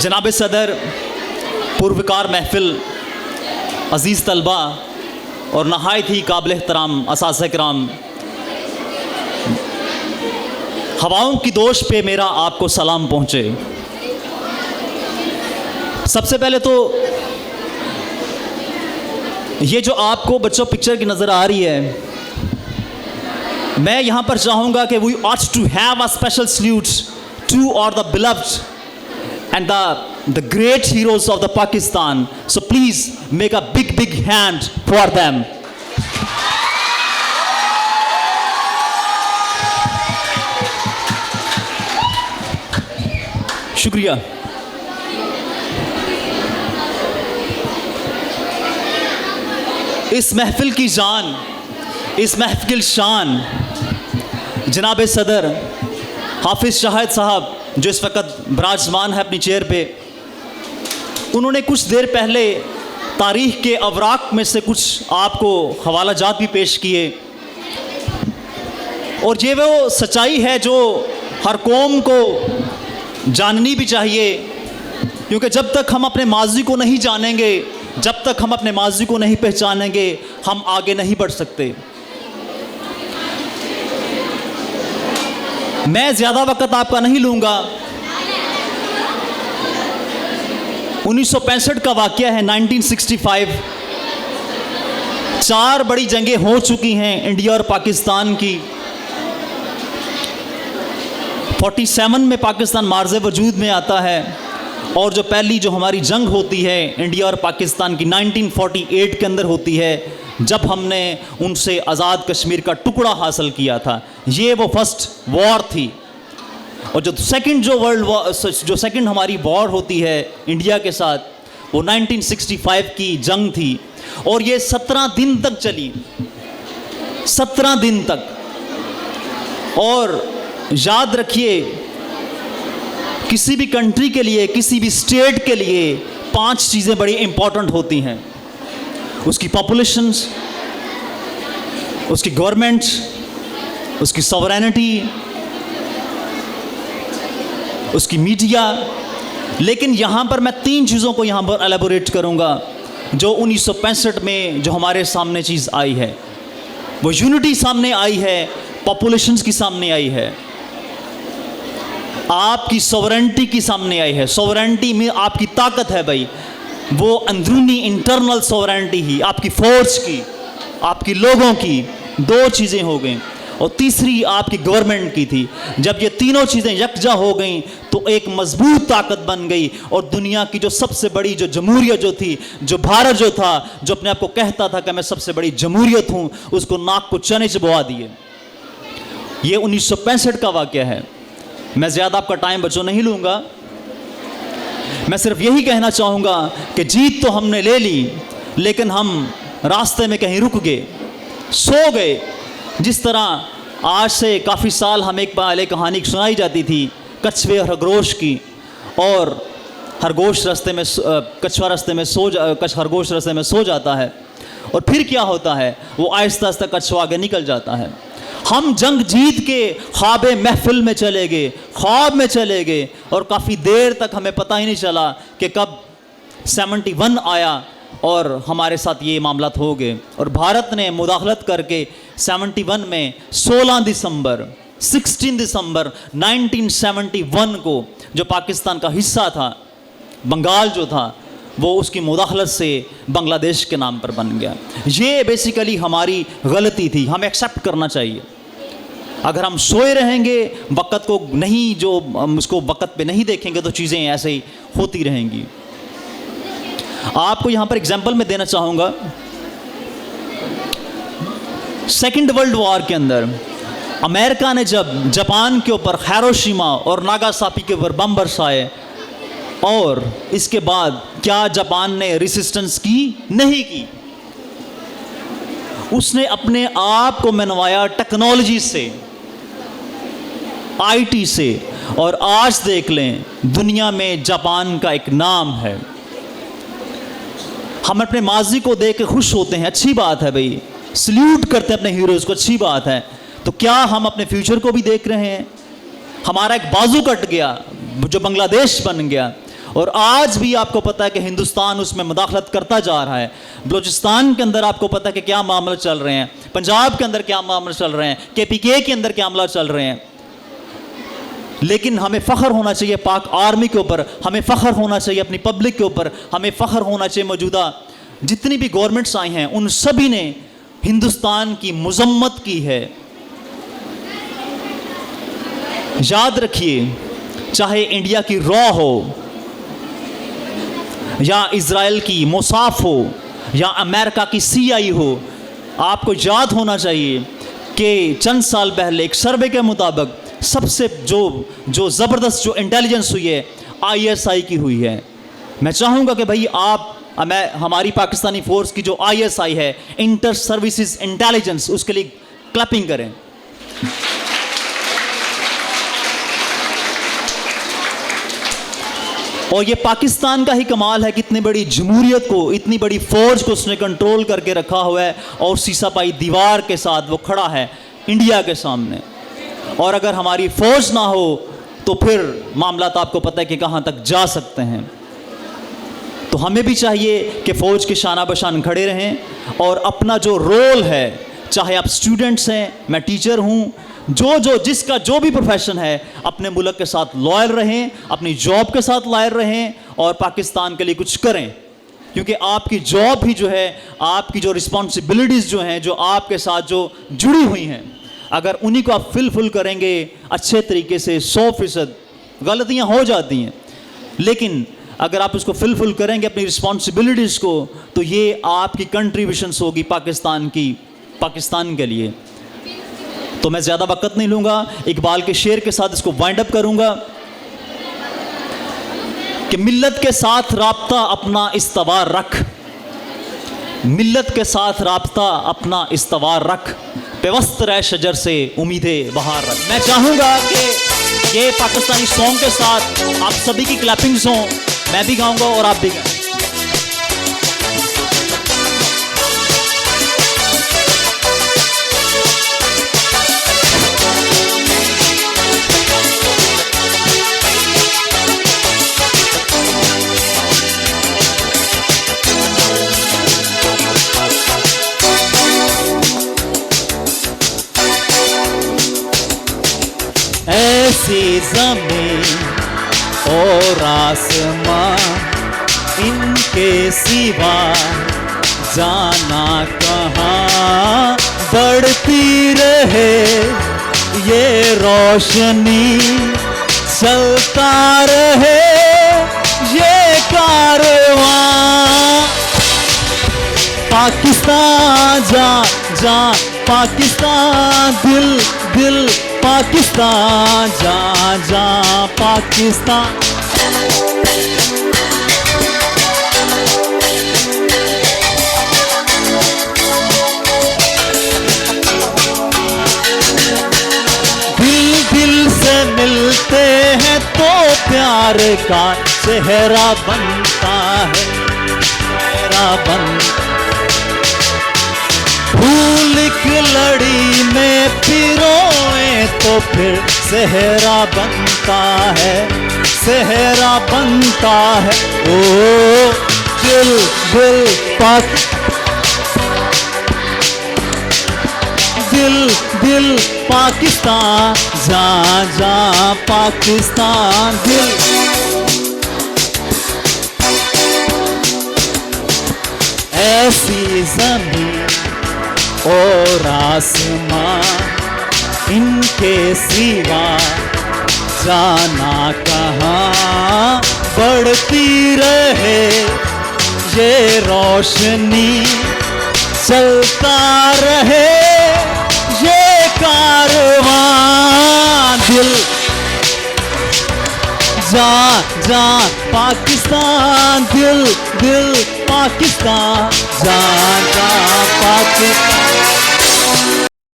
जनाब सदर, पुरवकार महफिल, अज़ीज़ तलबा और नहायत ही काबिल एहतराम असातिज़ा किराम, हवाओं की दोश पे मेरा आपको सलाम पहुँचे। सबसे पहले तो ये जो आपको बच्चों पिक्चर की नज़र आ रही है, मैं यहाँ पर चाहूँगा कि we ought to have a special salute to all the beloved and the great heroes of the Pakistan. So please make a big hand for them. शुक्रिया। इस महफिल की जान, इस महफिल शान जनाब सदर हाफिज़ शाहिद साहब जो इस वक्त विराजमान है अपनी चेयर पे, उन्होंने कुछ देर पहले तारीख़ के अवराक में से कुछ आपको हवाला जात भी पेश किए, और ये वो सच्चाई है जो हर कौम को जाननी भी चाहिए, क्योंकि जब तक हम अपने माजी को नहीं जानेंगे, जब तक हम अपने माजी को नहीं पहचानेंगे, हम आगे नहीं बढ़ सकते। मैं ज़्यादा वक्त आपका नहीं लूँगा। 1965 का वाक़या है, 1965। 4 बड़ी जंगें हो चुकी हैं इंडिया और पाकिस्तान की। 47 में पाकिस्तान मार्ज़े वजूद में आता है, और जो पहली जो हमारी जंग होती है इंडिया और पाकिस्तान की 1948 के अंदर होती है, जब हमने उनसे आज़ाद कश्मीर का टुकड़ा हासिल किया था। ये वो फर्स्ट वॉर थी। और जो सेकंड जो वर्ल्ड वॉर, जो सेकंड हमारी वॉर होती है इंडिया के साथ, वो 1965 की जंग थी, और ये 17 दिन तक चली, 17 दिन तक। और याद रखिए, किसी भी कंट्री के लिए, किसी भी स्टेट के लिए 5 चीज़ें बड़ी इंपॉर्टेंट होती हैं। उसकी पॉपुलेशंस, उसकी गवर्नमेंट, उसकी सॉवरेनिटी, उसकी मीडिया। लेकिन यहाँ पर मैं 3 चीज़ों को यहाँ पर एलेबोरेट करूँगा जो 1965 में जो हमारे सामने चीज़ आई है। वो यूनिटी सामने आई है, पॉपुलेशंस की सामने आई है, आपकी सॉवरेनिटी की सामने आई है। सॉवरेनिटी में आपकी ताकत है भाई, वो अंदरूनी इंटरनल सॉवरेनिटी ही, आपकी फोर्स की, आपकी लोगों की। 2 चीज़ें हो गई, और तीसरी आपकी गवर्नमेंट की थी। जब ये तीनों चीज़ें यकजा हो गई तो एक मजबूत ताकत बन गई, और दुनिया की जो सबसे बड़ी जो जमहूरियत जो थी, जो भारत जो था, जो अपने आप को कहता था कि मैं सबसे बड़ी जमहूरियत हूँ, उसको नाक को चने चबवा दिए। ये 1965 का वाक़या है। मैं ज़्यादा आपका टाइम बच्चों नहीं लूँगा। मैं सिर्फ यही कहना चाहूँगा कि जीत तो हमने ले ली, लेकिन हम रास्ते में कहीं रुक गए, सो गए। जिस तरह आज से काफ़ी साल हम एक पहले कहानी सुनाई जाती थी कछुए और खरगोश की, और खरगोश रास्ते में, कछुआ रास्ते में खरगोश रास्ते में सो जाता है, और फिर क्या होता है, वो आहिस्ता आहिस्ता कछुआ आगे निकल जाता है। हम जंग जीत के ख्वाब महफिल में चले गए, ख्वाब में चले गए, और काफ़ी देर तक हमें पता ही नहीं चला कि कब 71 आया और हमारे साथ ये मामलात हो गए। और भारत ने मुदाखलत करके 71 में 16 दिसंबर 1971 को, जो पाकिस्तान का हिस्सा था, बंगाल जो था, वो उसकी मुदाखलत से बांग्लादेश के नाम पर बन गया। ये बेसिकली हमारी गलती थी, हमें एक्सेप्ट करना चाहिए। अगर हम सोए रहेंगे, वक़्त को नहीं, जो हम उसको वक़्त पे नहीं देखेंगे, तो चीज़ें ऐसे ही होती रहेंगी। आपको यहाँ पर एग्जाम्पल मैं देना चाहूँगा। सेकेंड वर्ल्ड वॉर के अंदर अमेरिका ने जब जापान के ऊपर हिरोशिमा और नागासाकी के ऊपर बम बरसाए, और इसके बाद क्या जापान ने रेसिस्टेंस की? नहीं की। उसने अपने आप को मनवाया टेक्नोलॉजी से, आईटी से, और आज देख लें दुनिया में जापान का एक नाम है। हम अपने माजी को देख के खुश होते हैं, अच्छी बात है भाई, सल्यूट करते हैं अपने हीरोज़ को, अच्छी बात है। तो क्या हम अपने फ्यूचर को भी देख रहे हैं? हमारा एक बाजू कट गया जो बांग्लादेश बन गया, और आज भी आपको पता है कि हिंदुस्तान उसमें मुदाखलत करता जा रहा है। बलूचिस्तान के अंदर आपको पता है कि क्या मामले चल रहे हैं, पंजाब के अंदर क्या मामले चल रहे हैं, KPK के अंदर क्या मामला चल रहे हैं। लेकिन हमें फ़ख्र होना चाहिए पाक आर्मी के ऊपर, हमें फ़ख्र होना चाहिए अपनी पब्लिक के ऊपर, हमें फ़ख्र होना चाहिए मौजूदा जितनी भी गवर्नमेंट्स आई हैं उन सभी ने हिंदुस्तान की मजम्मत की है। याद रखिए, चाहे इंडिया की रॉ हो या इजराइल की मोसाफ हो या अमेरिका की CIA हो, आपको याद होना चाहिए कि चंद साल पहले एक सर्वे के मुताबिक सबसे जो ज़बरदस्त जो इंटेलिजेंस हुई है ISI की हुई है। मैं चाहूँगा कि भाई हमारी पाकिस्तानी फोर्स की जो ISI है, इंटर सर्विसेज इंटेलिजेंस, उसके लिए क्लैपिंग करें। और ये पाकिस्तान का ही कमाल है कि इतनी बड़ी जमहूरियत को, इतनी बड़ी फौज को उसने कंट्रोल करके रखा हुआ है और सीसापाई दीवार के साथ वो खड़ा है इंडिया के सामने। और अगर हमारी फौज ना हो तो फिर मामला तो आपको पता है कि कहाँ तक जा सकते हैं। तो हमें भी चाहिए कि फ़ौज के शाना बशान खड़े रहें और अपना जो रोल है, चाहे आप स्टूडेंट्स हैं, मैं टीचर हूँ, जिसका जो भी प्रोफेशन है, अपने मुल्क के साथ लॉयल रहें, अपनी जॉब के साथ लॉयल रहें और पाकिस्तान के लिए कुछ करें। क्योंकि आपकी जॉब ही जो है, आपकी जो रिस्पॉन्सिबिलिटीज़ जो हैं, जो आपके साथ जो जुड़ी हुई हैं, अगर उन्हीं को आप फिल करेंगे अच्छे तरीके से, 100%, गलतियाँ हो जाती हैं, लेकिन अगर आप उसको फिल करेंगे अपनी रिस्पॉन्सिबिलिटीज़ को, तो ये आपकी कंट्रीब्यूशंस होगी पाकिस्तान के लिए। तो मैं ज़्यादा वक्त नहीं लूँगा, इकबाल के शेर के साथ इसको वाइंड अप करूँगा कि मिल्लत के साथ राब्ता अपना इस्तवार रख, मिल्लत के साथ राब्ता अपना इस्तवार रख, पेवस्त रह शजर से उम्मीदे बहार रख। मैं चाहूँगा कि ये पाकिस्तानी सॉन्ग के साथ आप सभी की क्लैपिंग्स हों, मैं भी गाऊँगा और आप भी गाएं। ऐसी ज़मीन और आसमां, इनके सिवा जाना कहाँ, बढ़ती रहे ये रोशनी, चलता रहे ये कारवां। पाकिस्तान जा पाकिस्तान, दिल पाकिस्तान, जा पाकिस्तान। दिल से मिलते हैं तो प्यार का चेहरा बनता है, चेहरा बनता। फूल की लड़ी में पिरोए तो फिर सेहरा बनता है, सेहरा बनता है। ओ दिल पाकिस्तान, जा पाकिस्तान, दिल। ऐसी ज़मीन और आसमां, इनके सिवा जाना कहाँ, बढ़ती रहे ये रोशनी, चलता रहे ये कारवां। दिल जा पाकिस्तान, दिल पाकिस्तान, जा पाकिस्तान।